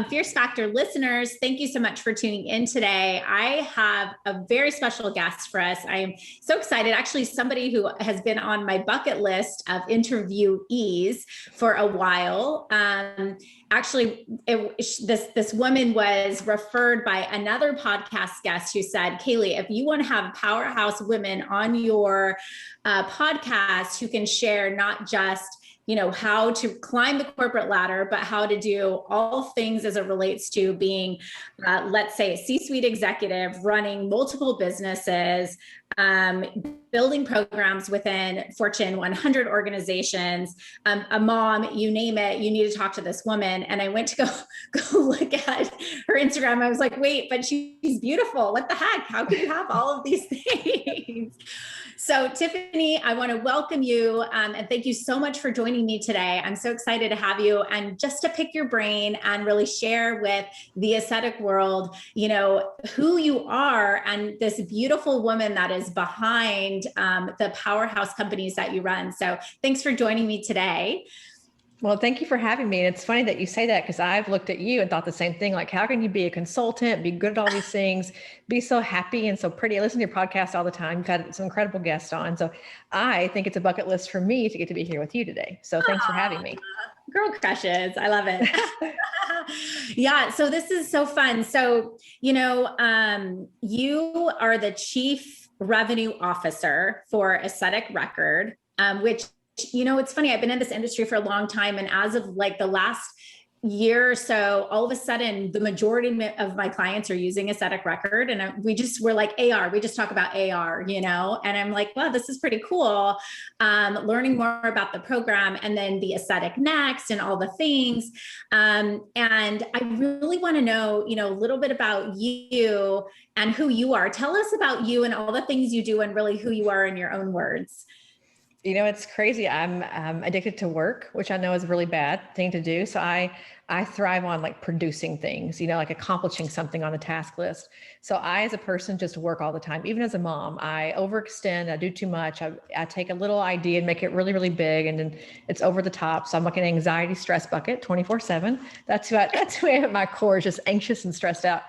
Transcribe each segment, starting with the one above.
Fierce Factor listeners, thank you so much for tuning in today. I have a very special guest for us. I am so excited. Actually, somebody who has been on my bucket list of interviewees for a while. This woman was referred by another podcast guest who said, Kaylee, if you want to have powerhouse women on your podcast who can share not just how to climb the corporate ladder, but how to do all things as it relates to being, let's say, a C-suite executive, running multiple businesses, building programs within Fortune 100 organizations, a mom, you name it, you need to talk to this woman. And I went to go look at her Instagram. I was like, wait, but she's beautiful. What the heck? How can you have all of these things? So Tiphany, I want to welcome you and thank you so much for joining me today. I'm so excited to have you and just to pick your brain and really share with the aesthetic world, who you are and this beautiful woman that is behind the powerhouse companies that you run. So thanks for joining me today. Well, thank you for having me. And it's funny that you say that because I've looked at you and thought the same thing. Like, how can you be a consultant, be good at all these things, be so happy and so pretty? I listen to your podcast all the time. You've had some incredible guests on. So I think it's a bucket list for me to get to be here with you today. So thanks for having me. Girl crushes. I love it. Yeah. So this is so fun. So, you are the Chief Revenue Officer for Aesthetic Record, which it's funny. I've been in this industry for a long time. And as of like the last year or so, all of a sudden, the majority of my clients are using Aesthetic Record. And we're like AR, we just talk about AR, and I'm like, wow, this is pretty cool. Learning more about the program and then the Aesthetic Next and all the things. And I really want to know, a little bit about you and who you are. Tell us about you and all the things you do and really who you are in your own words. It's crazy. I'm addicted to work, which I know is a really bad thing to do. So I thrive on like producing things, like accomplishing something on the task list. So I, as a person, just work all the time. Even as a mom, I overextend, I do too much. I take a little idea and make it really, really big. And then it's over the top. So I'm like an anxiety stress bucket 24/7. That's who I am at my core, is just anxious and stressed out.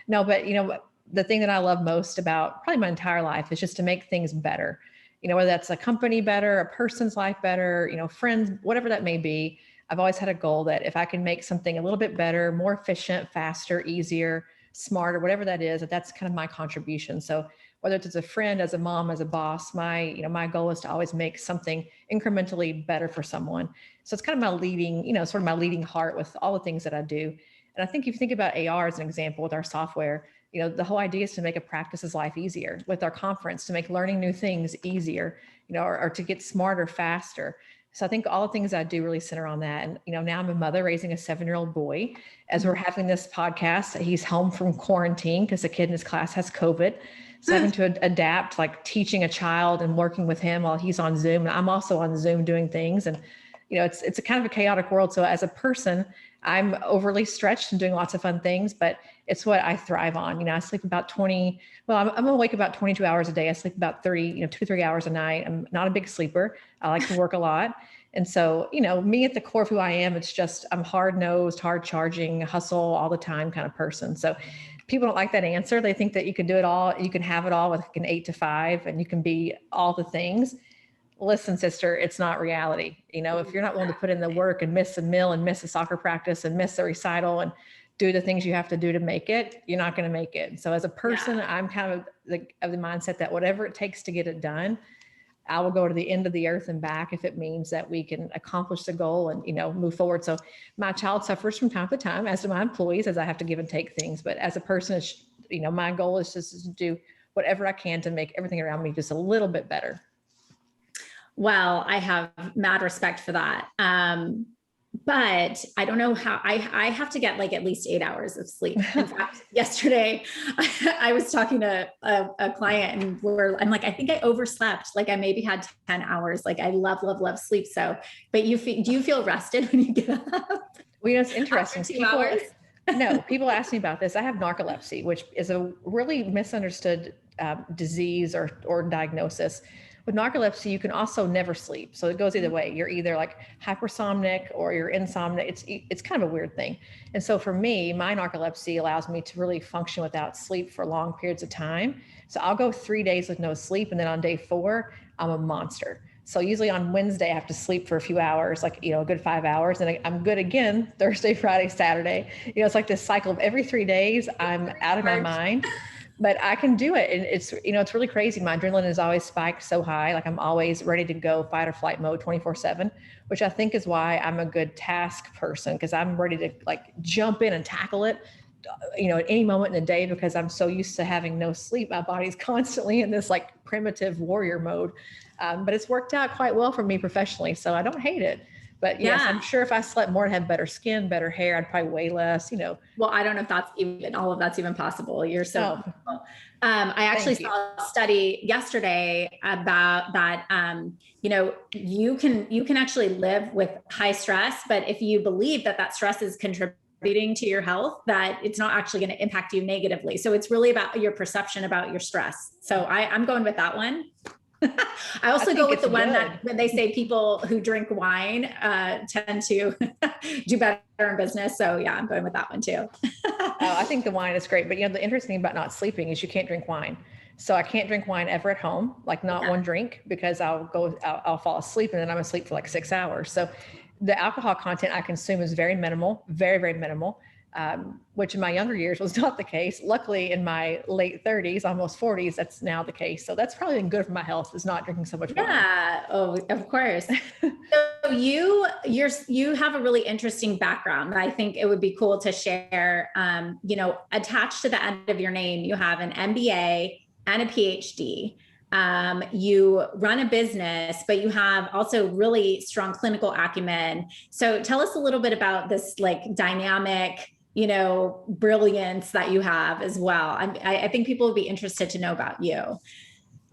No, but the thing that I love most about probably my entire life is just to make things better. Whether that's a company better, a person's life better, friends, whatever that may be. I've always had a goal that if I can make something a little bit better, more efficient, faster, easier, smarter, whatever that is, that's kind of my contribution. So whether it's as a friend, as a mom, as a boss, my goal is to always make something incrementally better for someone. So it's kind of my leading, sort of my leading heart with all the things that I do. And I think if you think about AR as an example with our software, the whole idea is to make a practice's life easier with our conference, to make learning new things easier, or to get smarter, faster. So I think all the things I do really center on that. And, now I'm a mother raising a 7-year-old boy. As we're having this podcast, he's home from quarantine because a kid in his class has COVID. So having to adapt, like teaching a child and working with him while he's on Zoom. And I'm also on Zoom doing things. And, it's a kind of a chaotic world. So as a person, I'm overly stretched and doing lots of fun things, but it's what I thrive on. I sleep about I'm awake about 22 hours a day. I sleep about 2 to 3 hours a night. I'm not a big sleeper. I like to work a lot. And so, me at the core of who I am, it's just, I'm hard-nosed, hard-charging, hustle all the time kind of person. So people don't like that answer. They think that you can do it all. You can have it all with like an 8 to 5 and you can be all the things. Listen, sister, it's not reality. If you're not willing to put in the work and miss a meal and miss a soccer practice and miss a recital and do the things you have to do to make it, you're not going to make it. So as a person, I'm kind of the mindset that whatever it takes to get it done, I will go to the end of the earth and back if it means that we can accomplish the goal and, move forward. So my child suffers from time to time, as do my employees, as I have to give and take things. But as a person, my goal is just to do whatever I can to make everything around me just a little bit better. Well, I have mad respect for that. But I don't know how I have to get like at least 8 hours of sleep. In fact, yesterday I was talking to a client and I'm like, I think I overslept. Like I maybe had 10 hours. Like I love sleep. So, but do you feel rested when you get up? Well, it's interesting. People ask me about this. I have narcolepsy, which is a really misunderstood disease or diagnosis. with narcolepsy, you can also never sleep. So it goes either way. You're either like hypersomnic or you're insomnic. It's kind of a weird thing. And so for me, my narcolepsy allows me to really function without sleep for long periods of time. So I'll go 3 days with no sleep. And then on day 4, I'm a monster. So usually on Wednesday, I have to sleep for a few hours, like, a good 5 hours. And I'm good again Thursday, Friday, Saturday. It's like this cycle of every 3 days, I'm out of my mind. But I can do it. And it's really crazy. My adrenaline is always spiked so high. Like I'm always ready to go fight or flight mode 24/7, which I think is why I'm a good task person, because I'm ready to like jump in and tackle it, at any moment in the day, because I'm so used to having no sleep. My body's constantly in this like primitive warrior mode. But it's worked out quite well for me professionally. So I don't hate it. But yes, I'm sure if I slept more and had better skin, better hair, I'd probably weigh less, Well, I don't know if all of that's even possible. You're so cool. I actually saw a study yesterday about that. You can actually live with high stress, but if you believe that stress is contributing to your health, that it's not actually going to impact you negatively. So it's really about your perception about your stress. So I'm going with that one. I also go with the one that when they say people who drink wine tend to do better in business. So yeah, I'm going with that one too. I think the wine is great. But the interesting thing about not sleeping is you can't drink wine. So I can't drink wine ever at home, like not one drink, because I'll fall asleep and then I'm asleep for like 6 hours. So the alcohol content I consume is very minimal, very, very minimal. Which in my younger years was not the case. Luckily, in my late 30s, almost 40s, that's now the case. So that's probably been good for my health, is not drinking so much wine. Yeah. Oh, of course. So you have a really interesting background. I think it would be cool to share. Attached to the end of your name, you have an MBA and a PhD. You run a business, but you have also really strong clinical acumen. So tell us a little bit about this like dynamic, brilliance that you have as well. I think people would be interested to know about you.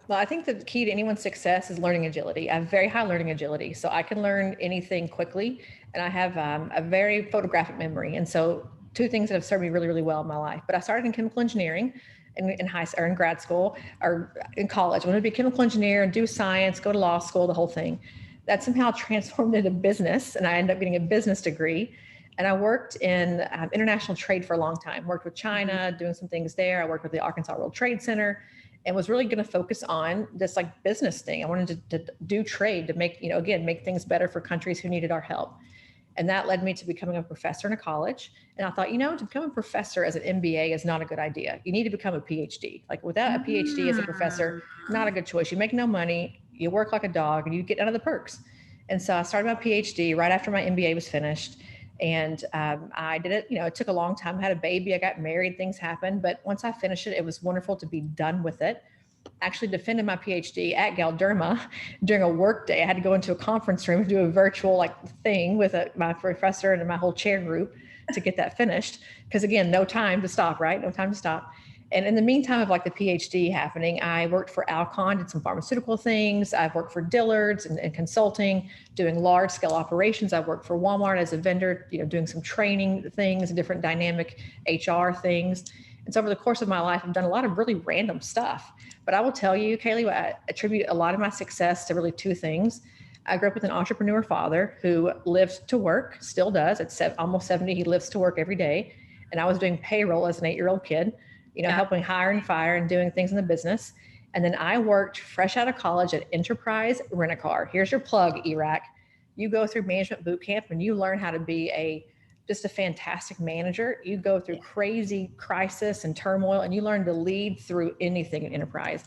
Well, I think the key to anyone's success is learning agility. I have very high learning agility, so I can learn anything quickly, and I have a very photographic memory. And so 2 things that have served me really, really well in my life. But I started in chemical engineering in grad school or in college. I wanted to be a chemical engineer and do science, go to law school, the whole thing. That somehow transformed into business, and I ended up getting a business degree. And I worked in international trade for a long time, worked with China, doing some things there. I worked with the Arkansas World Trade Center and was really going to focus on this like business thing. I wanted to do trade to make, make things better for countries who needed our help. And that led me to becoming a professor in a college. And I thought, to become a professor as an MBA is not a good idea. You need to become a PhD. Like without a PhD as a professor, not a good choice. You make no money, you work like a dog, and you get none of the perks. And so I started my PhD right after my MBA was finished. And I did it, it took a long time. I had a baby, I got married, things happened. But once I finished it, it was wonderful to be done with it. Actually defended my PhD at Galderma during a work day. I had to go into a conference room and do a virtual thing with my professor and my whole chair group to get that finished. Because again, no time to stop, right? No time to stop. And in the meantime of the PhD happening, I worked for Alcon, did some pharmaceutical things. I've worked for Dillard's and consulting, doing large scale operations. I've worked for Walmart as a vendor, doing some training things, different dynamic HR things. And so over the course of my life, I've done a lot of really random stuff. But I will tell you, Kaylee, I attribute a lot of my success to really 2 things. I grew up with an entrepreneur father who lived to work, still does. At almost 70, he lives to work every day. And I was doing payroll as an 8-year-old kid, helping hire and fire and doing things in the business. And then I worked fresh out of college at Enterprise Rent-A-Car. Here's your plug, ERAC. You go through management boot camp and you learn how to be just a fantastic manager. You go through crazy crisis and turmoil, and you learn to lead through anything in enterprise.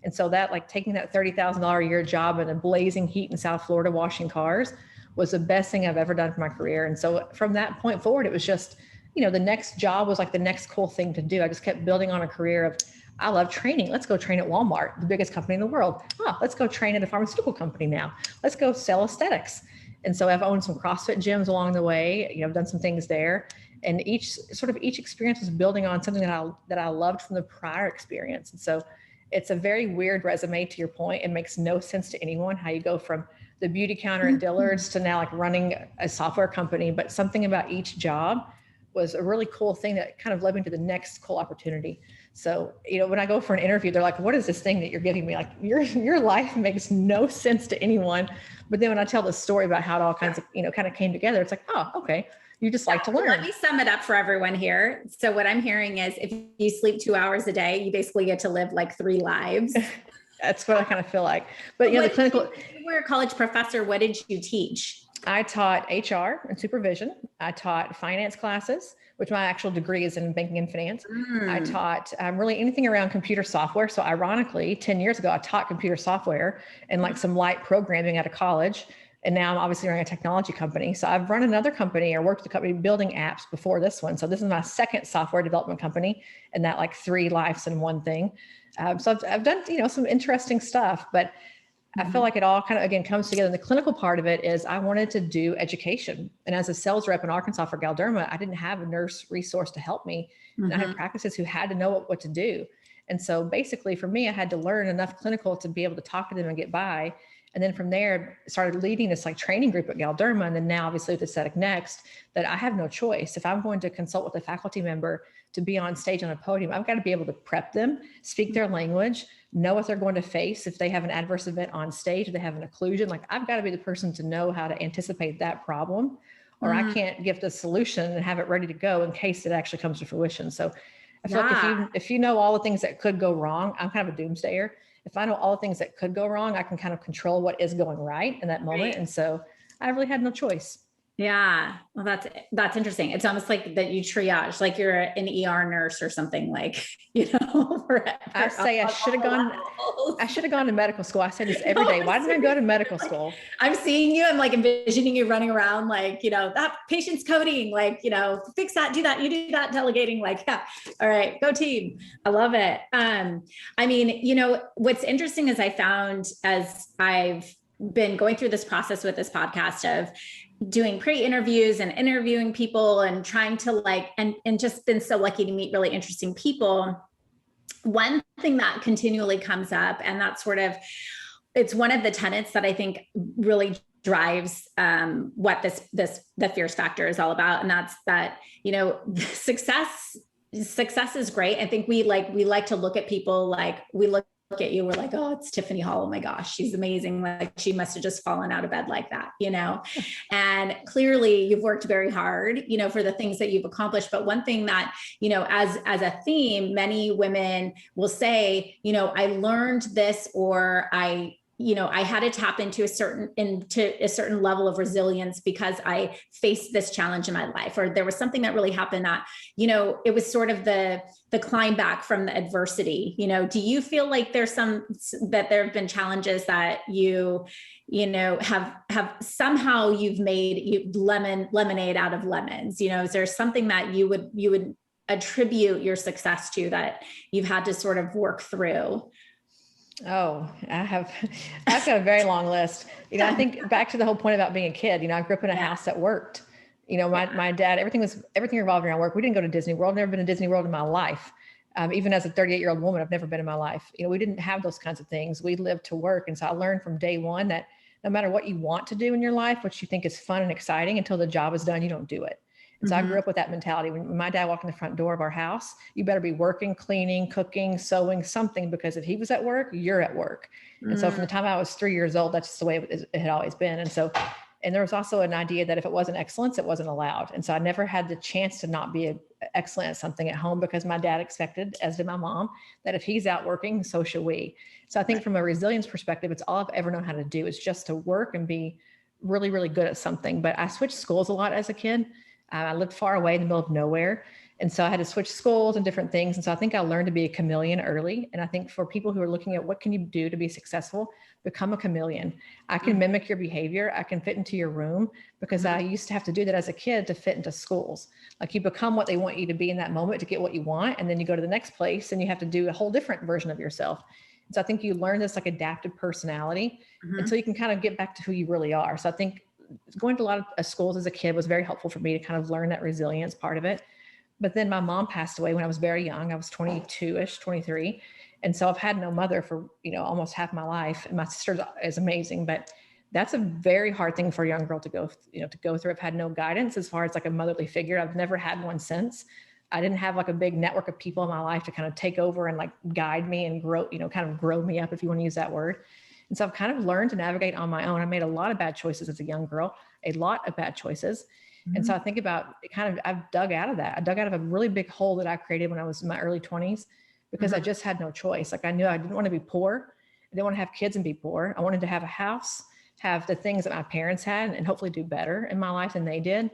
And so that taking that $30,000 a year job in a blazing heat in South Florida, washing cars, was the best thing I've ever done for my career. And so from that point forward, it was just, the next job was the next cool thing to do. I just kept building on a career of, I love training. Let's go train at Walmart, the biggest company in the world. Oh, let's go train at a pharmaceutical company now. Let's go sell aesthetics. And so I've owned some CrossFit gyms along the way. I've done some things there. And each experience was building on something that I loved from the prior experience. And so it's a very weird resume, to your point. It makes no sense to anyone how you go from the beauty counter at Dillard's to now running a software company. But something about each job was a really cool thing that kind of led me to the next cool opportunity. So, when I go for an interview, they're like, what is this thing that you're giving me? Like your life makes no sense to anyone. But then when I tell the story about how it all kinds of, kind of came together, it's like, oh, okay. You just like to learn. Let me sum it up for everyone here. So what I'm hearing is if you sleep 2 hours a day, you basically get to live like 3 lives. That's what I kind of feel like. But the clinical. You were a college professor. What did you teach? I taught HR and supervision. I taught finance classes, which my actual degree is in banking and finance. I taught really anything around computer software. So ironically, 10 years ago, I taught computer software and like some light programming out of college. And now I'm obviously running a technology company. So I've run another company or worked with a company building apps before this one. So this is my second software development company, and that like 3 lives in one thing. So I've done, some interesting stuff, but I feel like it all kind of, again, comes together. And the clinical part of it is I wanted to do education. And as a sales rep in Arkansas for Galderma, I didn't have a nurse resource to help me. And I had practices who had to know what to do. And so basically for me, I had to learn enough clinical to be able to talk to them and get by. And then from there, started leading this like training group at Galderma. And then now obviously with Aesthetic Next, that I have no choice. If I'm going to consult with a faculty member to be on stage on a podium, I've got to be able to prep them, speak their language, know what they're going to face. If they have an adverse event on stage, if they have an occlusion, like I've got to be the person to know how to anticipate that problem, or I can't give the solution and have it ready to go in case it actually comes to fruition. So I feel like if you know all the things that could go wrong, I'm kind of a doomsdayer. If I know all the things that could go wrong, I can kind of control what is going right in that moment. Right. And so I really had no choice. Yeah. Well, that's interesting. It's almost like that you triage, like you're an ER nurse or something, like, I say I should have gone to medical school. I say this every day. Why didn't I go to medical school? I'm seeing you. I'm like envisioning you running around, like, that patient's coding, like, fix that, do that, you do that, delegating, like, yeah. All right, go team. I love it. I mean, what's interesting is I found as I've been going through this process with this podcast of doing pre-interviews and interviewing people and trying to and just been so lucky to meet really interesting people. One thing that continually comes up, and that's it's one of the tenets that I think really drives what the Fierce Factor is all about. And that's that, success is great. I think we like to look at people like we look at you, we're like, oh, it's Tiphany Hall. Oh my gosh, she's amazing. Like she must have just fallen out of bed like that, and clearly you've worked very hard, for the things that you've accomplished. But one thing that, as a theme, many women will say, I learned this, or I had to tap into a certain level of resilience because I faced this challenge in my life, or there was something that really happened that, it was sort of the climb back from the adversity. Do you feel like there have been challenges that you have somehow you've made lemonade out of lemons? Is there something that you would attribute your success to that you've had to sort of work through? Oh, I've got a very long list. I think back to the whole point about being a kid, I grew up in a house that worked. My dad, everything revolved around work. We didn't go to Disney World. Never been to Disney World in my life. Even as a 38-year-old woman, I've never been in my life. We didn't have those kinds of things. We lived to work. And so I learned from day one that no matter what you want to do in your life, what you think is fun and exciting, until the job is done, you don't do it. And so I grew up with that mentality. When my dad walked in the front door of our house, you better be working, cleaning, cooking, sewing, something, because if he was at work, you're at work. And so from the time I was 3 years old, that's just the way it had always been. And there was also an idea that if it wasn't excellence, it wasn't allowed. And so I never had the chance to not be excellent at something at home, because my dad expected, as did my mom, that if he's out working, so should we. So I think from a resilience perspective, it's all I've ever known how to do is just to work and be really, really good at something. But I switched schools a lot as a kid. I lived far away in the middle of nowhere. And so I had to switch schools and different things. And so I think I learned to be a chameleon early. And I think for people who are looking at what can you do to be successful, become a chameleon. I can mimic your behavior. I can fit into your room, because I used to have to do that as a kid to fit into schools. Like you become what they want you to be in that moment to get what you want. And then you go to the next place and you have to do a whole different version of yourself. And so I think you learn this like adaptive personality until you can kind of get back to who you really are. So I think going to a lot of schools as a kid was very helpful for me to kind of learn that resilience part of it. But then my mom passed away when I was very young. I was 22-ish, 23. And so I've had no mother for, almost half my life. And my sister is amazing, but that's a very hard thing for a young girl to go through. I've had no guidance as far as like a motherly figure. I've never had one since. I didn't have like a big network of people in my life to kind of take over and like guide me and grow, kind of grow me up, if you want to use that word. And so I've kind of learned to navigate on my own. I made a lot of bad choices as a young girl, a lot of bad choices. Mm-hmm. And so I think about it, I've dug out of that. I dug out of a really big hole that I created when I was in my early 20s, because I just had no choice. Like I knew I didn't want to be poor. I didn't want to have kids and be poor. I wanted to have a house, have the things that my parents had, and hopefully do better in my life than they did.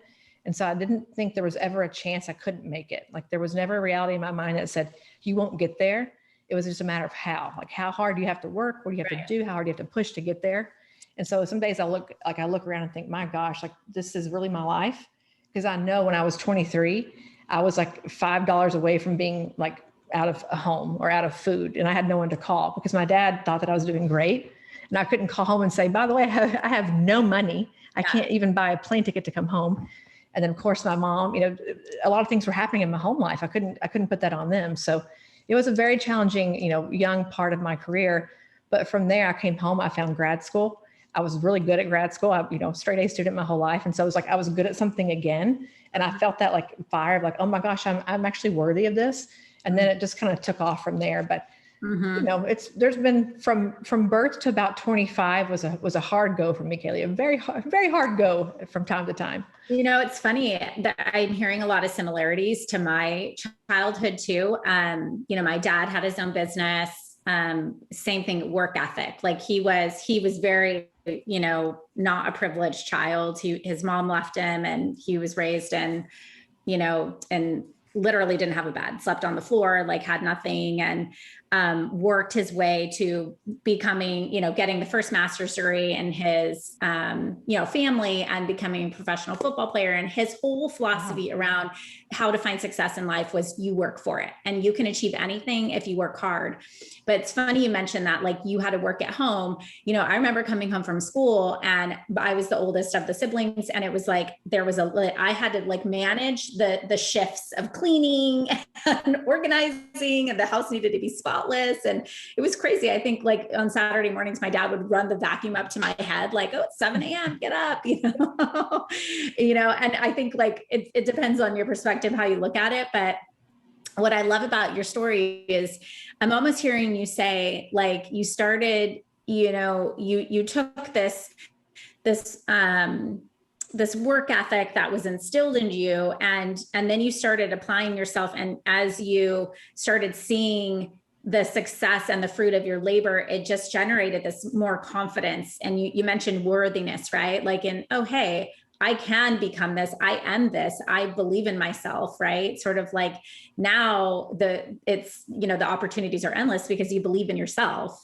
And so I didn't think there was ever a chance I couldn't make it. Like there was never a reality in my mind that said, you won't get there. It was just a matter of how, like how hard do you have to work? What do you have to do? How hard do you have to push to get there? And so some days I look around and think, my gosh, like this is really my life. Because I know when I was 23, I was like $5 away from being like out of a home or out of food. And I had no one to call because my dad thought that I was doing great. And I couldn't call home and say, by the way, I have no money. I can't even buy a plane ticket to come home. And then of course my mom, a lot of things were happening in my home life. I couldn't put that on them. So it was a very challenging, young part of my career. But from there I came home, I found grad school. I was really good at grad school. I, straight A student my whole life. And so it was like, I was good at something again. And I felt that like fire of like, oh my gosh, I'm actually worthy of this. And then it just kind of took off from there. But there's been from birth to about 25 was a hard go for me, Kaylee, a very hard go from time to time. It's funny that I'm hearing a lot of similarities to my childhood too. My dad had his own business, same thing, work ethic. Like he was very, not a privileged child. His mom left him and he was raised in, and literally didn't have a bed, slept on the floor, like had nothing, and worked his way to becoming, getting the first master's degree in his, family and becoming a professional football player. And his whole philosophy around how to find success in life was you work for it and you can achieve anything if you work hard. But it's funny you mentioned that, like you had to work at home. I remember coming home from school and I was the oldest of the siblings. And it was like, I had to like manage the shifts of cleaning and organizing, and the house needed to be spotless. And it was crazy. I think like on Saturday mornings, my dad would run the vacuum up to my head, like, oh, it's 7 a.m., get up, and I think like, it depends on your perspective, how you look at it. But what I love about your story is I'm almost hearing you say, like, you started, you took this work ethic that was instilled into you, and then you started applying yourself. And as you started seeing the success and the fruit of your labor, it just generated this more confidence. And you mentioned worthiness, right? Like oh, hey, I can become this. I am this. I believe in myself, right? Sort of like now the opportunities are endless because you believe in yourself.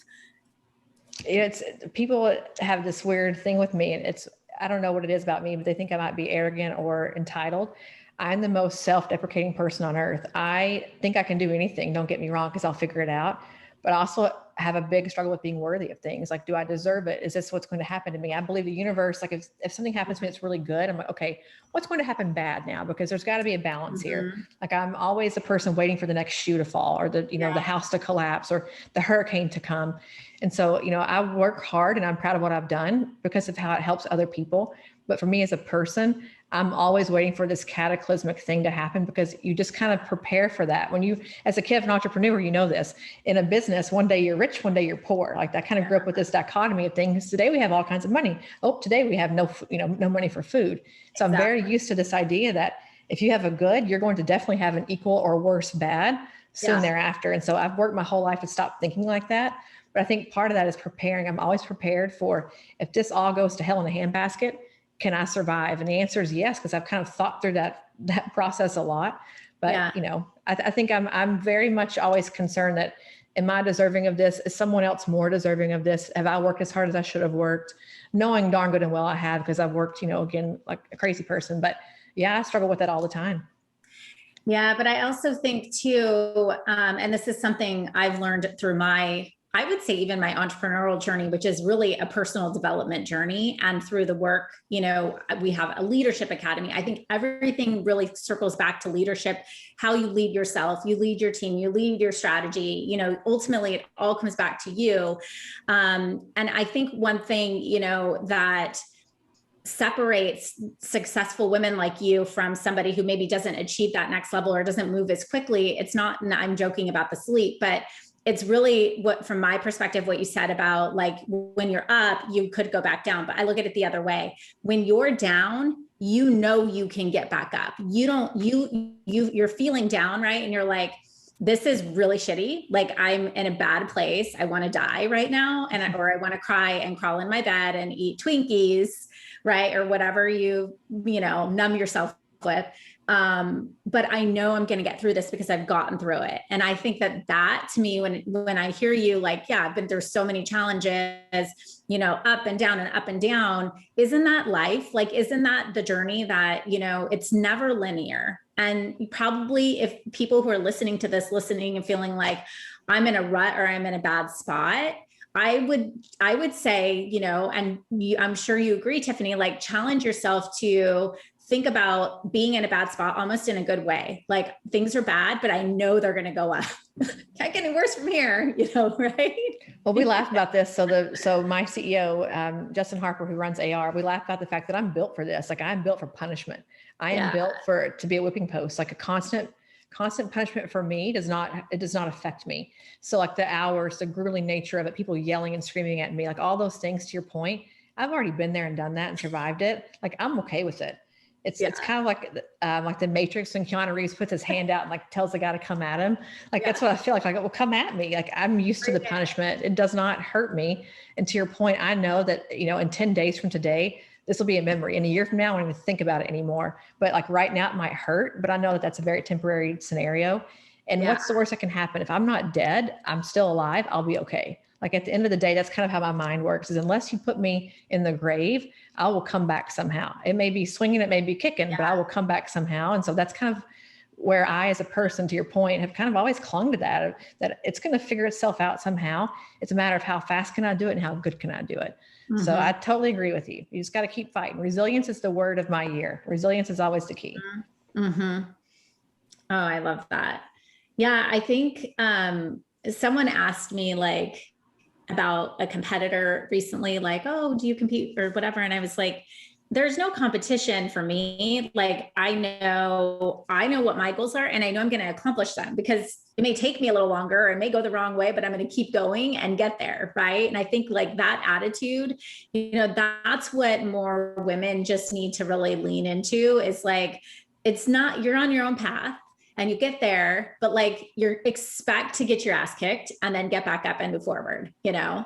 It's people have this weird thing with me, and I don't know what it is about me, but they think I might be arrogant or entitled. I'm the most self-deprecating person on earth. I think I can do anything. Don't get me wrong, because I'll figure it out. But I also have a big struggle with being worthy of things. Like, do I deserve it? Is this what's going to happen to me? I believe the universe, like if something happens to me, it's really good. I'm like, okay, what's going to happen bad now? Because there's got to be a balance here. Like I'm always the person waiting for the next shoe to fall, or the house to collapse, or the hurricane to come. And so, I work hard and I'm proud of what I've done because of how it helps other people. But for me as a person, I'm always waiting for this cataclysmic thing to happen, because you just kind of prepare for that. When you, as a kid of an entrepreneur, this in a business, one day you're rich, one day you're poor. Like I kind of grew up with this dichotomy of things. Today we have all kinds of money. Oh, today we have no money for food. So I'm very used to this idea that if you have a good, you're going to definitely have an equal or worse bad soon thereafter. And so I've worked my whole life to stop thinking like that. But I think part of that is preparing. I'm always prepared for, if this all goes to hell in a handbasket, can I survive? And the answer is yes, because I've kind of thought through that process a lot. But, I think I'm very much always concerned that, am I deserving of this? Is someone else more deserving of this? Have I worked as hard as I should have worked? Knowing darn good and well I have, because I've worked, again, like a crazy person. But I struggle with that all the time. Yeah, but I also think too, and this is something I've learned through my I would say even my entrepreneurial journey, which is really a personal development journey. And through the work, you know, we have a leadership academy. I think everything really circles back to leadership, how you lead yourself, you lead your team, you lead your strategy, you know, ultimately it all comes back to you. And I think one thing, you know, that separates successful women like you from somebody who maybe doesn't achieve that next level or doesn't move as quickly. It's not, and I'm joking about the sleep, but it's really what, from my perspective, what you said about like when you're up, you could go back down, but I look at it the other way. When you're down, you know, you can get back up. You don't, you're feeling down, right? And you're like, this is really shitty. Like I'm in a bad place. I want to die right now. Or I want to cry and crawl in my bed and eat Twinkies, right? Or whatever you know, numb yourself with. But I know I'm going to get through this because I've gotten through it. And I think that to me, when I hear you like, yeah, I've been through so many challenges, you know, up and down and up and down. Isn't that life? Like, isn't that the journey that, you know, it's never linear. And probably if people who are listening to this, listening and feeling like I'm in a rut or I'm in a bad spot, I would say, you know, and I'm sure you agree, Tiphany, like challenge yourself to think about being in a bad spot almost in a good way. Like things are bad, but I know they're going to go up. Can't get any worse from here, you know, right? Well, we laugh about this. So my CEO, Justin Harper, who runs AR, we laugh about the fact that I'm built for this. Like I'm built for punishment. I am built to be a whipping post. Like a constant punishment for me does not affect me. So like the hours, the grueling nature of it, people yelling and screaming at me, like all those things, to your point, I've already been there and done that and survived it. Like I'm okay with it. It's kind of like the Matrix when Keanu Reeves puts his hand out and like tells the guy to come at him. Like that's what I feel like well, come at me. Like I'm used to the punishment. It does not hurt me. And to your point, I know that, you know, in 10 days from today, this will be a memory. In a year from now, I won't even think about it anymore. But like right now it might hurt, but I know that that's a very temporary scenario. And what's the worst that can happen? If I'm not dead, I'm still alive, I'll be okay. Like at the end of the day, that's kind of how my mind works, is unless you put me in the grave, I will come back somehow. It may be swinging, it may be kicking, but I will come back somehow. And so that's kind of where I, as a person, to your point, have kind of always clung to that it's going to figure itself out somehow. It's a matter of how fast can I do it and how good can I do it. Mm-hmm. So I totally agree with you. You just got to keep fighting. Resilience is the word of my year. Resilience is always the key. Mm-hmm. Oh, I love that. Yeah, I think someone asked me like about a competitor recently, like, oh, do you compete or whatever? And I was like, there's no competition for me. Like, I know what my goals are and I know I'm going to accomplish them, because it may take me a little longer, it may go the wrong way, but I'm going to keep going and get there. Right. And I think like that attitude, you know, that's what more women just need to really lean into, is like, it's not, you're on your own path and you get there, but like you expect to get your ass kicked and then get back up and move forward, you know?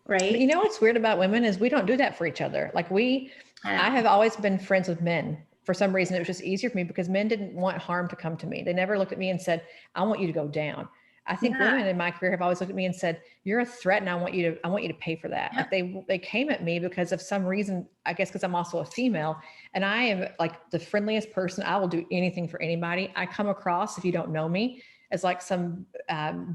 Right. But you know, what's weird about women is we don't do that for each other. Like I have always been friends with men. For some reason, it was just easier for me because men didn't want harm to come to me. They never looked at me and said, I want you to go down. I think women in my career have always looked at me and said, you're a threat and I want you to pay for that. Like they came at me because of some reason, I guess because I'm also a female and I am like the friendliest person. I will do anything for anybody. I come across, if you don't know me, as like some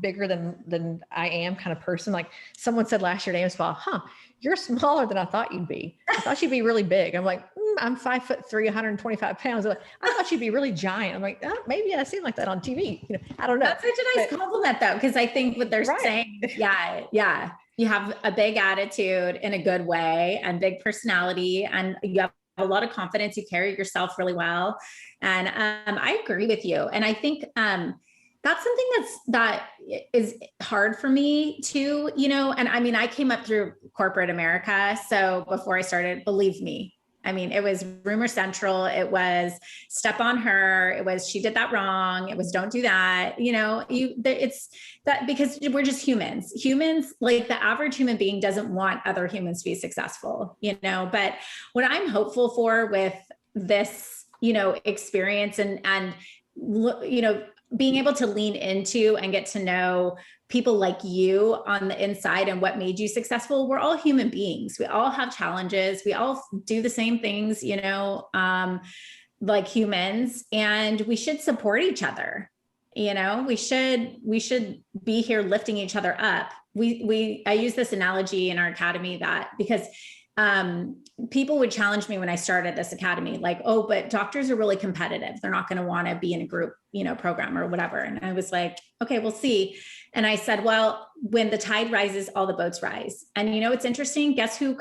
bigger than I am kind of person. Like someone said last year at AMSPA, you're smaller than I thought you'd be. I thought you'd be really big. I'm like, I'm 5'3", 125 pounds. Like, I thought you'd be really giant. I'm like, maybe I seem like that on TV. You know, I don't know. That's such a nice compliment though, because I think what they're saying, you have a big attitude in a good way and big personality, and you have a lot of confidence. You carry yourself really well. And I agree with you. And I think that's something that is hard for me too, you know, and I mean, I came up through corporate America. So before I started, believe me, I mean, it was rumor central. It was step on her. It was, she did that wrong. It was, don't do that. You know, it's that because we're just humans, like the average human being doesn't want other humans to be successful, you know, but what I'm hopeful for with this, you know, experience and, you know, being able to lean into and get to know people like you on the inside and what made you successful. We're all human beings. We all have challenges. We all do the same things, you know, like humans, and we should support each other. we should be here lifting each other up. I use this analogy in our academy that because people would challenge me when I started this academy, like, oh, but doctors are really competitive. They're not going to want to be in a group, program or whatever. And I was like, okay, we'll see. And I said, well, when the tide rises, all the boats rise. And it's interesting. Guess who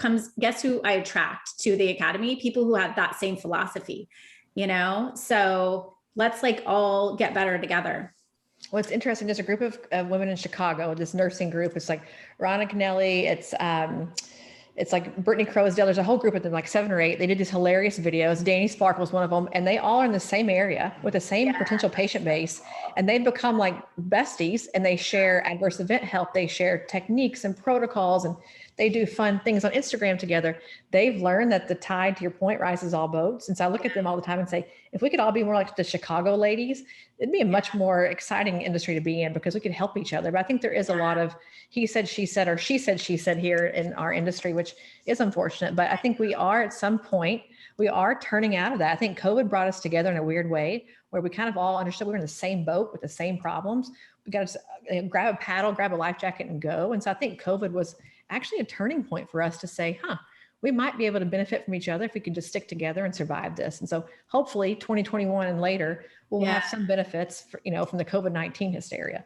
I attract to the academy? People who have that same philosophy, so let's all get better together. Well, it's interesting. There's a group of women in Chicago, this nursing group. It's like Ronna Kennelly. It's like Brittany Crowsdale. There's a whole group of them, like 7 or 8. They did these hilarious videos. Danny Sparkle's one of them. And they all are in the same area with the same potential patient base. And they've become like besties, and they share adverse event help. They share techniques and protocols, and they do fun things on Instagram together. They've learned that the tide, to your point, rises all boats. And so I look at them all the time and say, if we could all be more like the Chicago ladies, it'd be a much more exciting industry to be in, because we could help each other. But I think there is a lot of he said, she said, or she said here in our industry, which is unfortunate. But I think we are at some point, we are turning out of that. I think COVID brought us together in a weird way where we kind of all understood we were in the same boat with the same problems. We got to grab a paddle, grab a life jacket and go. And so I think COVID was actually a turning point for us to say, we might be able to benefit from each other if we could just stick together and survive this. And so hopefully 2021 and later, we'll have some benefits from the COVID-19 hysteria.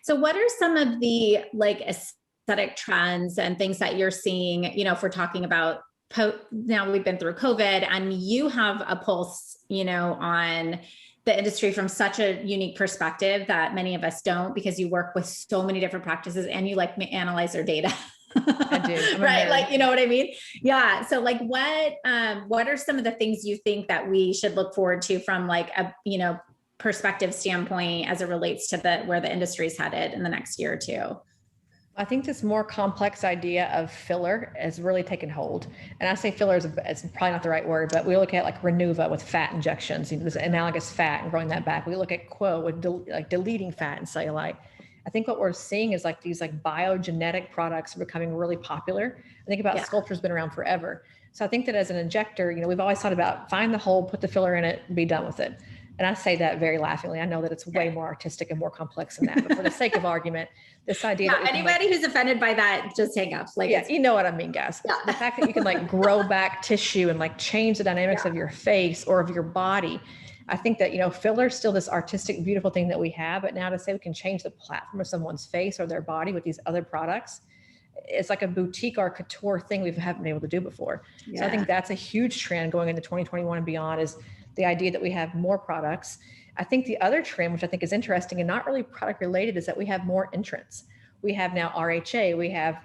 So what are some of the aesthetic trends and things that you're seeing, if we're talking about now we've been through COVID and you have a pulse, on the industry from such a unique perspective that many of us don't, because you work with so many different practices and you analyze their data. I do. Right. You know what I mean? Yeah. So what are some of the things you think that we should look forward to from a, perspective standpoint as it relates to where the industry is headed in the next year or two? I think this more complex idea of filler has really taken hold. And I say filler is probably not the right word, but we look at Renuva with fat injections, this analogous fat and growing that back. We look at Quo with deleting fat and cellulite. I think what we're seeing is these biogenetic products are becoming really popular. I think about Sculpture's been around forever. So I think that as an injector, we've always thought about find the hole, put the filler in it, and be done with it. And I say that very laughingly. I know that it's way more artistic and more complex than that. But for the sake of argument, this idea that anybody who's offended by that, just hang up. You know what I mean, guys. Yeah. The fact that you can grow back tissue and change the dynamics of your face or of your body. I think that, filler is still this artistic, beautiful thing that we have. But now to say we can change the platform of someone's face or their body with these other products, it's like a boutique or couture thing we haven't been able to do before. Yeah. So I think that's a huge trend going into 2021 and beyond, is the idea that we have more products. I think the other trend, which I think is interesting and not really product related, is that we have more entrants. We have now RHA. We have,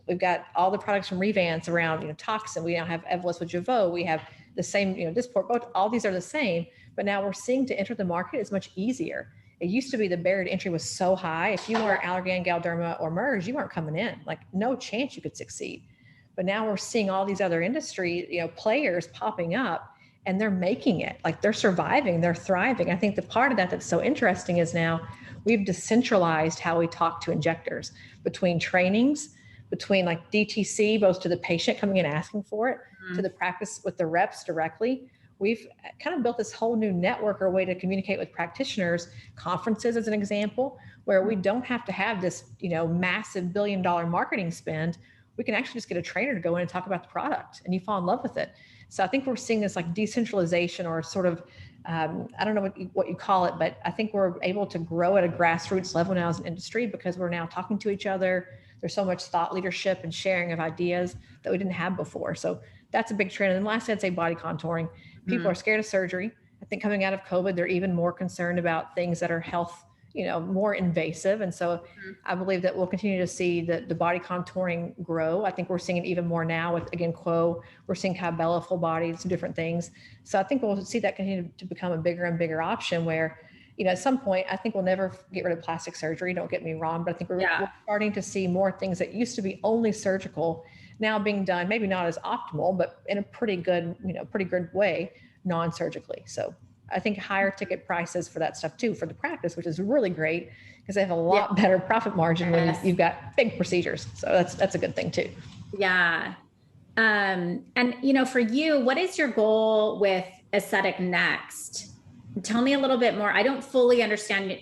we've got all the products from Revance around, toxin. We now have Evolus with Jeuveau. We have the same, Dysport. Both, all these are the same, but now we're seeing to enter the market is much easier. It used to be the barrier to entry was so high. If you weren't Allergan, Galderma, or Merz, you weren't coming in. No chance you could succeed. But now we're seeing all these other industry, players popping up. And they're making it, they're surviving, they're thriving. I think the part of that that's so interesting is now we've decentralized how we talk to injectors, between trainings, between DTC, both to the patient coming in asking for it, to the practice with the reps directly. We've kind of built this whole new network or way to communicate with practitioners, conferences as an example, where we don't have to have this, massive $1 billion marketing spend. We can actually just get a trainer to go in and talk about the product and you fall in love with it. So I think we're seeing this decentralization or sort of, I don't know what you call it, but I think we're able to grow at a grassroots level now as an industry because we're now talking to each other. There's so much thought leadership and sharing of ideas that we didn't have before. So that's a big trend. And lastly, I'd say body contouring. People are scared of surgery. I think coming out of COVID, they're even more concerned about things that are health, more invasive. And so I believe that we'll continue to see the body contouring grow. I think we're seeing it even more now with, again, Quo. We're seeing Cabela, full body, some different things. So I think we'll see that continue to become a bigger and bigger option where, at some point, I think we'll never get rid of plastic surgery. Don't get me wrong, but I think we're starting to see more things that used to be only surgical now being done, maybe not as optimal, but in a pretty good way, non-surgically. So I think higher ticket prices for that stuff too, for the practice, which is really great because they have a lot better profit margin when you've got big procedures. So that's a good thing too. Yeah. And for you, what is your goal with Aesthetic Next? Tell me a little bit more. I don't fully understand.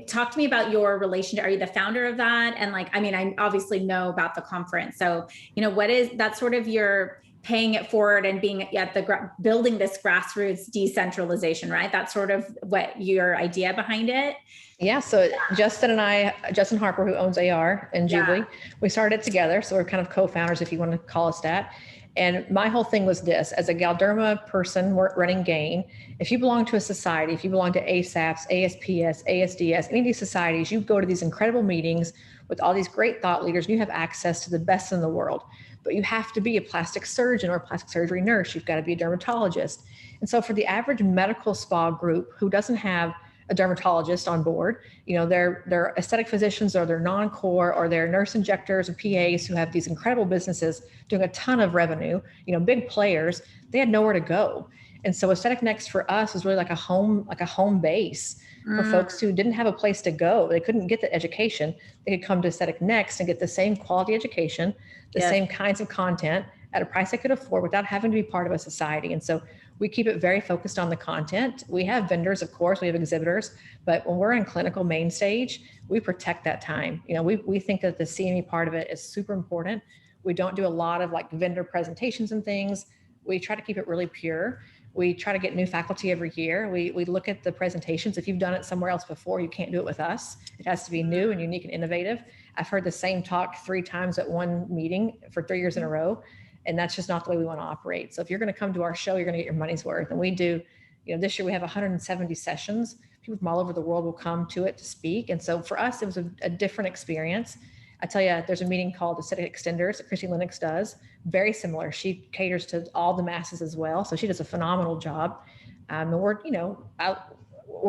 Talk to me about your relationship. Are you the founder of that? And like, I mean, I obviously know about the conference. So, what is that sort of your paying it forward and being at building this grassroots decentralization, right? That's sort of what your idea behind it. Yeah. So Justin Harper, who owns AR and Jubilee, we started it together. So we're kind of co-founders, if you want to call us that. And my whole thing was this: as a Galderma person running GAIN, if you belong to a society, if you belong to ASAPS, ASPS, ASDS, any of these societies, you go to these incredible meetings with all these great thought leaders, and you have access to the best in the world. But you have to be a plastic surgeon or a plastic surgery nurse. You've got to be a dermatologist. And so for the average medical spa group who doesn't have a dermatologist on board, they're aesthetic physicians, or they're non-core, or they're nurse injectors or PAs who have these incredible businesses doing a ton of revenue, big players, they had nowhere to go. And so Aesthetic Next for us was really like a home base for folks who didn't have a place to go. They couldn't get the education. They could come to Aesthetic Next and get the same quality education, the same kinds of content at a price they could afford without having to be part of a society. And so we keep it very focused on the content. We have vendors, of course, we have exhibitors, but when we're in clinical main stage, we protect that time. We think that the CME part of it is super important. We don't do a lot of like vendor presentations and things. We try to keep it really pure. We try to get new faculty every year. We look at the presentations. If you've done it somewhere else before, you can't do it with us. It has to be new and unique and innovative. I've heard the same talk 3 times at one meeting for 3 years in a row. And that's just not the way we want to operate. So if you're going to come to our show, you're going to get your money's worth. And we do, this year we have 170 sessions. People from all over the world will come to it to speak. And so for us, it was a different experience. I tell you, there's a meeting called Aesthetic Extenders that Christy Lennox does. Very similar. She caters to all the masses as well. So she does a phenomenal job. And we're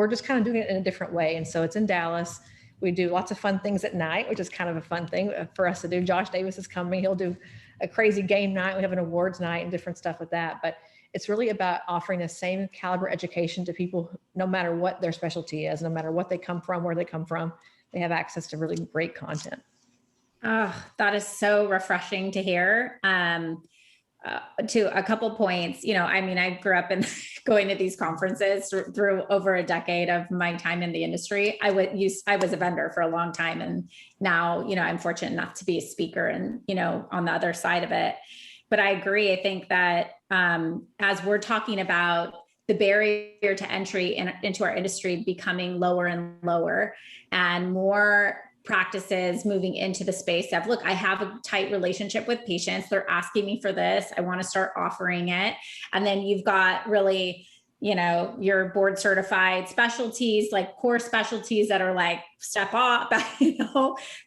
just kind of doing it in a different way. And so it's in Dallas. We do lots of fun things at night, which is kind of a fun thing for us to do. Josh Davis is coming. He'll do a crazy game night. We have an awards night and different stuff with that. But it's really about offering the same caliber education to people, no matter what their specialty is, no matter what they come from, where they come from. They have access to really great content. Oh, that is so refreshing to hear. To a couple points, I grew up in going to these conferences through over a decade of my time in the industry. I was a vendor for a long time, and now, I'm fortunate enough to be a speaker and, on the other side of it. But I agree. I think that as we're talking about the barrier to entry into our industry becoming lower and lower, and more practices moving into the space of, look, I have a tight relationship with patients. They're asking me for this. I want to start offering it. And then you've got really, your board certified specialties, like core specialties that are like step up,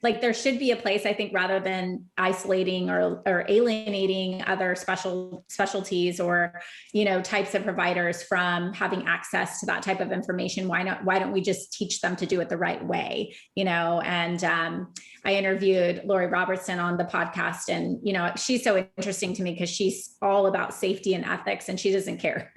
like there should be a place, I think, rather than isolating or alienating other specialties or, types of providers from having access to that type of information. Why don't we just teach them to do it the right way? And I interviewed Lori Robertson on the podcast, and, she's so interesting to me because she's all about safety and ethics, and she doesn't care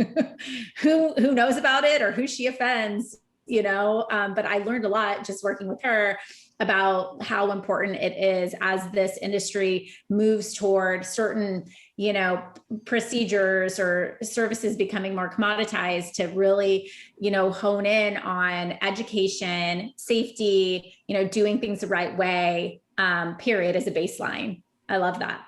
who knows about it or who she offends, but I learned a lot just working with her about how important it is as this industry moves toward certain, procedures or services becoming more commoditized, to really, hone in on education, safety, doing things the right way, period, as a baseline. I love that.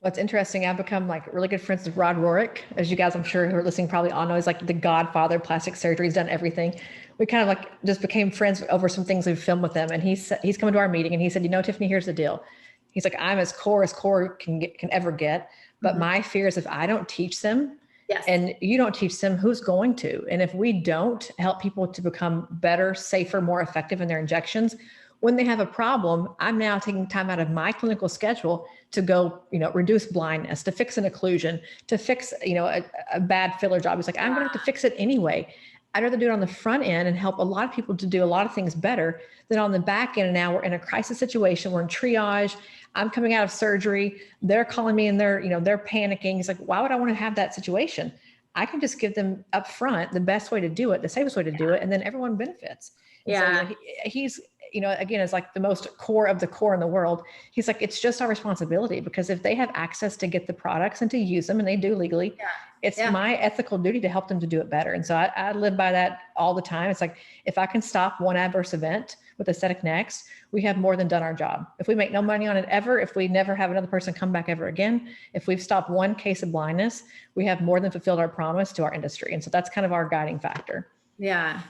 What's interesting, I've become like really good friends with Rod Rorick. As you guys, I'm sure who are listening probably all know, he's like the godfather of plastic surgery. He's done everything. We kind of like just became friends over some things we've filmed with him. And he's coming to our meeting and he said, Tiffany, here's the deal. He's like, I'm as core can ever get. But my fear is if I don't teach them, and you don't teach them, who's going to? And if we don't help people to become better, safer, more effective in their injections, when they have a problem, I'm now taking time out of my clinical schedule to go, reduce blindness, to fix an occlusion, to fix, a bad filler job. It's like, I'm going to have to fix it anyway. I'd rather do it on the front end and help a lot of people to do a lot of things better than on the back end. And now we're in a crisis situation. We're in triage. I'm coming out of surgery. They're calling me and they're panicking. It's like, why would I want to have that situation? I can just give them up front the best way to do it, the safest way to do it. And then everyone benefits. And so, he's, again, is like the most core of the core in the world. He's like, it's just our responsibility, because if they have access to get the products and to use them, and they do legally, it's my ethical duty to help them to do it better. And so I live by that all the time. It's like, if I can stop one adverse event with aesthetic next, we have more than done our job. If we make no money on it ever, if we never have another person come back ever again, if we've stopped one case of blindness, we have more than fulfilled our promise to our industry. And so that's kind of our guiding factor. Yeah.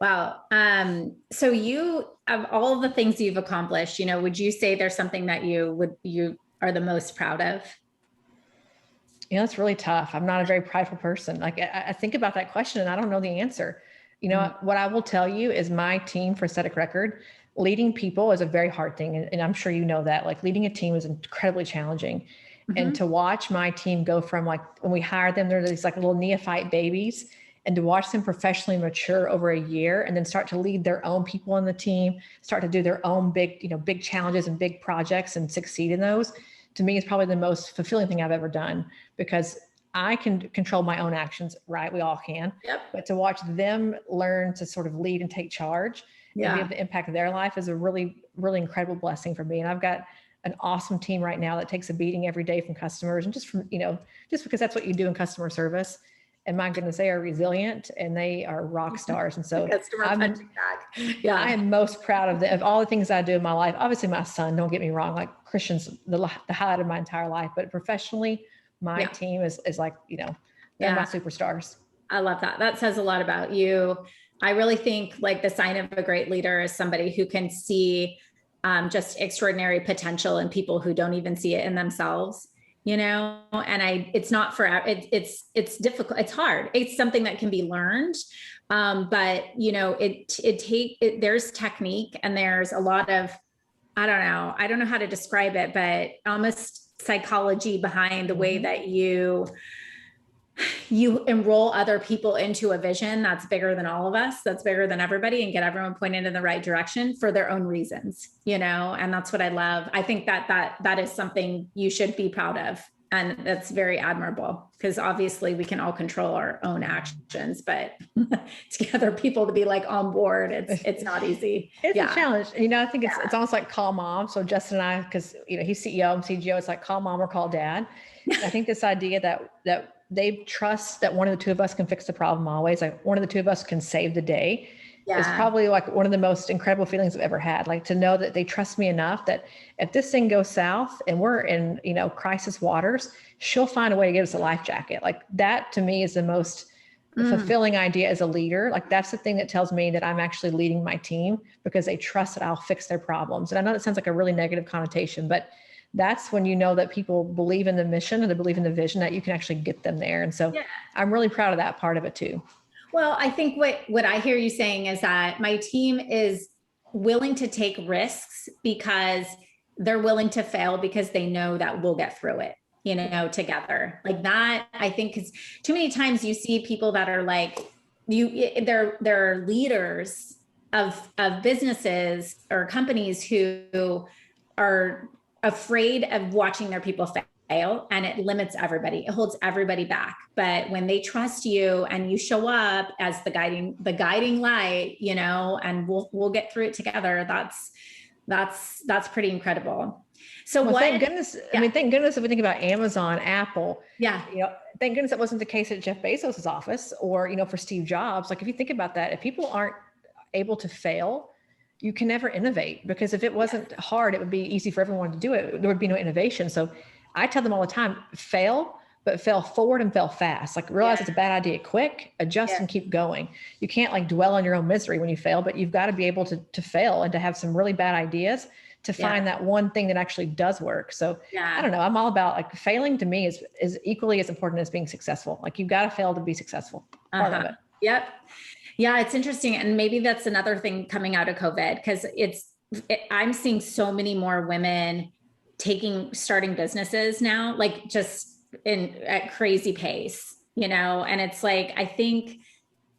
Wow. So you, of all the things you've accomplished, would you say there's something that you are the most proud of? It's really tough. I'm not a very prideful person. Like I think about that question and I don't know the answer. What I will tell you is my team for Aesthetic Record, leading people is a very hard thing. And I'm sure you know that, like leading a team is incredibly challenging. And to watch my team go from, like, when we hired them, they're these like little neophyte babies, and to watch them professionally mature over a year and then start to lead their own people on the team, start to do their own big challenges and big projects and succeed in those, to me is probably the most fulfilling thing I've ever done, because I can control my own actions, right? We all can. Yep. But to watch them learn to sort of lead and take charge and be able to impact their life is a really, really incredible blessing for me. And I've got an awesome team right now that takes a beating every day from customers, and just from, just because that's what you do in customer service. And my goodness, they are resilient and they are rock stars. And so I am most proud of all the things I do in my life. Obviously my son, don't get me wrong, like Christian's the highlight of my entire life, but professionally, my team is like, they're my superstars. I love that. That says a lot about you. I really think like the sign of a great leader is somebody who can see just extraordinary potential in people who don't even see it in themselves. And it's not for, it's difficult. It's hard. It's something that can be learned. But there's technique and there's a lot of, I don't know how to describe it, but almost psychology behind the way that you enroll other people into a vision that's bigger than all of us, that's bigger than everybody, and get everyone pointed in the right direction for their own reasons, and that's what I love. I think that is something you should be proud of. And that's very admirable, because obviously we can all control our own actions, but to get other people to be like on board, it's not easy. It's a challenge. I think it's almost like call mom. So Justin and I, because he's CEO, I'm CGO, it's like call mom or call dad. I think this idea that they trust that one of the two of us can fix the problem always, like one of the two of us can save the day, is probably like one of the most incredible feelings I've ever had. Like to know that they trust me enough that if this thing goes south and we're in, crisis waters, she'll find a way to get us a life jacket. Like that to me is the most fulfilling idea as a leader. Like that's the thing that tells me that I'm actually leading my team, because they trust that I'll fix their problems. And I know that sounds like a really negative connotation, but that's when you know that people believe in the mission and they believe in the vision, that you can actually get them there. And so I'm really proud of that part of it too. Well, I think what I hear you saying is that my team is willing to take risks because they're willing to fail, because they know that we'll get through it, together. Like that, I think, because too many times you see people that are like, they're leaders of businesses or companies who are afraid of watching their people fail, and it limits everybody. It holds everybody back. But when they trust you and you show up as the guiding light, and we'll get through it together, that's pretty incredible. So thank goodness. I mean, thank goodness if we think about Amazon, Apple, thank goodness that wasn't the case at Jeff Bezos's office or, for Steve Jobs. Like if you think about that, if people aren't able to fail, you can never innovate, because if it wasn't hard, it would be easy for everyone to do it. There would be no innovation. So I tell them all the time, fail, but fail forward and fail fast. Like realize it's a bad idea quick, adjust and keep going. You can't like dwell on your own misery when you fail, but you've got to be able to fail and to have some really bad ideas to find that one thing that actually does work. So I don't know, I'm all about like failing to me is equally as important as being successful. Like you've got to fail to be successful. Part of it. Yep. Yeah, it's interesting. And maybe that's another thing coming out of COVID, because I'm seeing so many more women starting businesses now, like just at crazy pace, and it's like, I think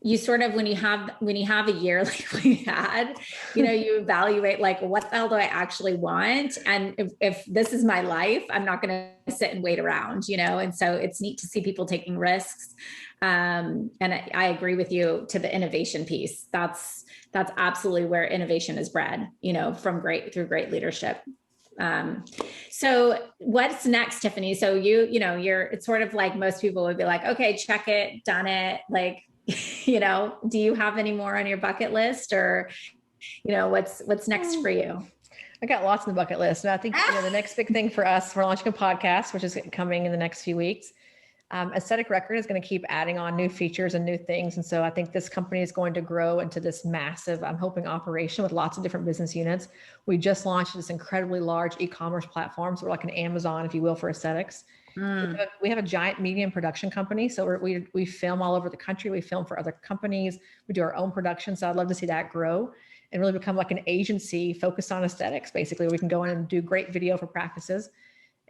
you sort of, when you have a year like we had, you evaluate like, what the hell do I actually want? And if this is my life, I'm not going to sit and wait around, and so it's neat to see people taking risks. And I agree with you to the innovation piece. That's absolutely where innovation is bred, through great leadership. So what's next, Tiphany? So it's sort of like most people would be like, okay, check it, done it. Like, do you have any more on your bucket list, or, what's next for you? I got lots on the bucket list. And I think, the next big thing for us, we're launching a podcast, which is coming in the next few weeks. Aesthetic Record is going to keep adding on new features and new things. And so I think this company is going to grow into this massive, I'm hoping, operation with lots of different business units. We just launched this incredibly large e-commerce platform. So we're like an Amazon, if you will, for aesthetics. We have a giant medium production company. So we film all over the country. We film for other companies. We do our own production. So I'd love to see that grow and really become like an agency focused on aesthetics. Basically, we can go in and do great video for practices.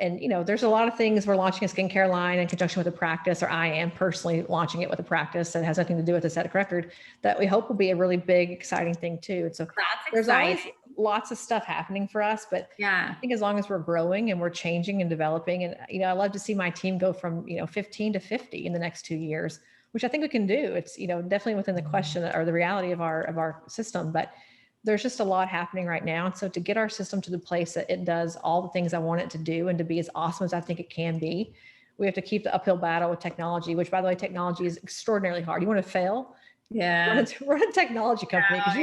And, there's a lot of things. We're launching a skincare line in conjunction with a practice, or I am personally launching it with a practice that has nothing to do with Aesthetic Record, that we hope will be a really big, exciting thing too. And so there's always lots of stuff happening for us, but I think as long as we're growing and we're changing and developing, and, I love to see my team go from, 15 to 50 in the next 2 years, which I think we can do. It's, definitely within the question or the reality of our system, but there's just a lot happening right now. And so to get our system to the place that it does all the things I want it to do and to be as awesome as I think it can be, we have to keep the uphill battle with technology, which, by the way, technology is extraordinarily hard. You want to fail? Yeah. Run a technology company, because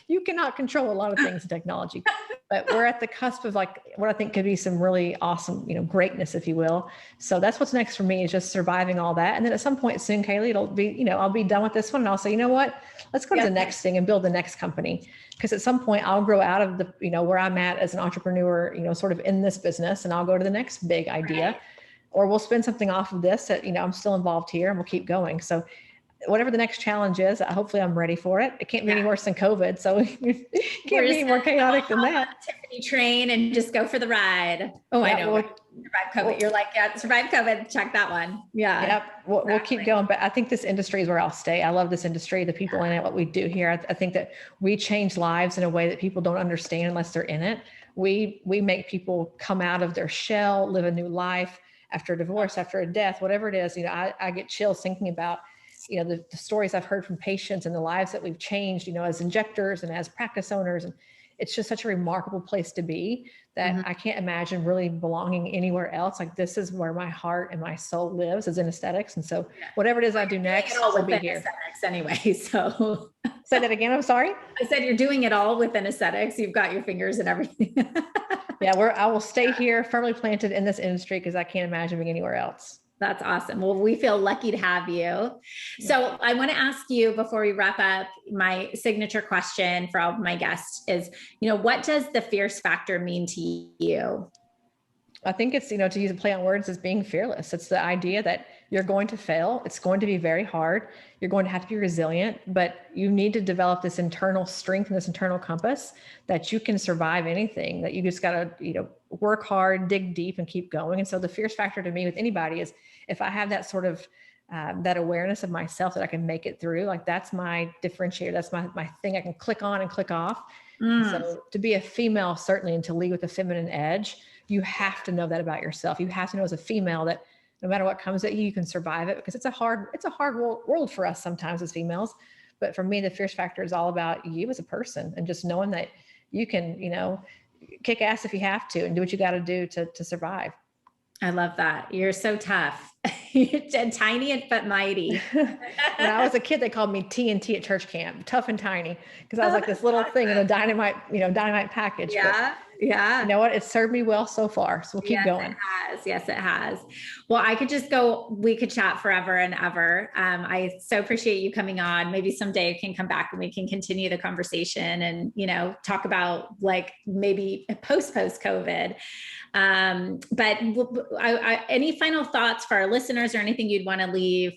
you cannot control a lot of things in technology. But we're at the cusp of like what I think could be some really awesome, greatness, if you will. So that's what's next for me, is just surviving all that. And then at some point soon, Kaylee, it'll be, I'll be done with this one and I'll say, you know what, let's go to the next thing and build the next company. Because at some point I'll grow out of the, where I'm at as an entrepreneur, sort of in this business, and I'll go to the next big idea, right. Or we'll spin something off of this that, I'm still involved here, and we'll keep going. So whatever the next challenge is, hopefully I'm ready for it. It can't be any worse than COVID. So it can't be any more chaotic than that. Tiphany train and just go for the ride. Oh, I know. Survive COVID. You're like, survive COVID. Check that one. Yeah. Yep. We'll keep going. But I think this industry is where I'll stay. I love this industry, the people in it, what we do here. I think that we change lives in a way that people don't understand unless they're in it. We make people come out of their shell, live a new life after a divorce, after a death, whatever it is. I get chills thinking about the stories I've heard from patients and the lives that we've changed, as injectors and as practice owners. And it's just such a remarkable place to be that I can't imagine really belonging anywhere else. Like, this is where my heart and my soul lives, is in aesthetics. And so whatever it is I do next, will be here. Aesthetics anyway. So say that again. I'm sorry. I said, you're doing it all within aesthetics. You've got your fingers and everything. I will stay here firmly planted in this industry, because I can't imagine being anywhere else. That's awesome. Well, we feel lucky to have you. So I want to ask you, before we wrap up, my signature question for all of my guests is, what does the fierce factor mean to you? I think it's, to use a play on words, is being fearless. It's the idea that you're going to fail. It's going to be very hard. You're going to have to be resilient, but you need to develop this internal strength and this internal compass that you can survive anything, that you just got to, work hard, dig deep, and keep going. And so the fierce factor to me with anybody is, if I have that sort of, that awareness of myself that I can make it through, like, that's my differentiator. That's my thing I can click on and click off. So to be a female, certainly, and to lead with a feminine edge, you have to know that about yourself. You have to know as a female that no matter what comes at you, you can survive it, because it's a hard world for us sometimes as females. But for me, the fierce factor is all about you as a person, and just knowing that you can, kick ass if you have to, and do what you got to do to survive. I love that. You're so tough. You're tiny but mighty. When I was a kid, they called me TNT at church camp, tough and tiny, because I was like this little thing in a dynamite package. Yeah. But you know what? It served me well so far. So we'll keep going. It has. Yes, it has. Well, we could chat forever and ever. I so appreciate you coming on. Maybe someday you can come back and we can continue the conversation and, talk about like maybe post COVID. But any final thoughts for our listeners, or anything you'd want to leave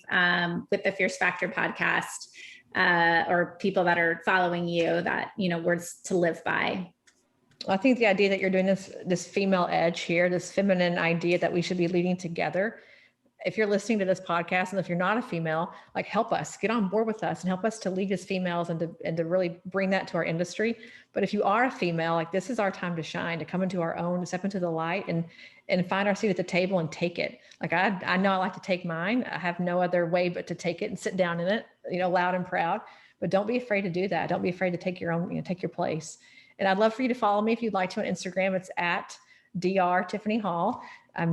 with the Fierce Factor podcast, or people that are following you that, words to live by? I think the idea that you're doing this female edge here, this feminine idea that we should be leading together. If you're listening to this podcast, and if you're not a female, like, help us, get on board with us and help us to lead as females and to really bring that to our industry. But if you are a female, like, this is our time to shine, to come into our own, to step into the light and find our seat at the table and take it. Like, I know I like to take mine. I have no other way but to take it and sit down in it, loud and proud. But don't be afraid to do that. Don't be afraid to take your own, take your place. And I'd love for you to follow me if you'd like to on Instagram. It's at Dr Tiphany Hall.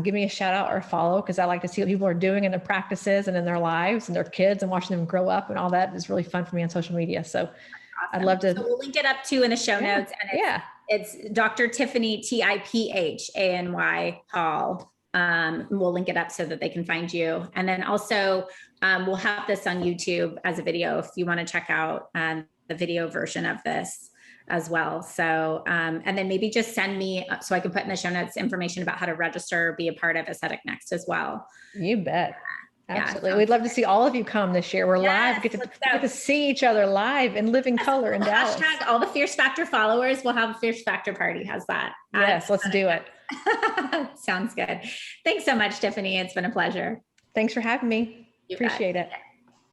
Give me a shout out or a follow, because I like to see what people are doing in their practices and in their lives and their kids, and watching them grow up, and all that is really fun for me on social media. So Awesome. I'd love to. So we'll link it up too in the show notes. And it's Dr. Tiphany, Tiphany Hall. We'll link it up so that they can find you. And then also we'll have this on YouTube as a video if you want to check out the video version of this as well. So, and then maybe just send me, so I can put in the show notes, information about how to register, be a part of Aesthetic Next as well. You bet. Absolutely. We'd love to see all of you come this year. We're live, get to see each other live in living color in Dallas. Hashtag all the Fierce Factor followers will have a Fierce Factor party. How's that? Yes, let's do it. Sounds good. Thanks so much, Tiphany. It's been a pleasure. Thanks for having me. You Appreciate bet. it.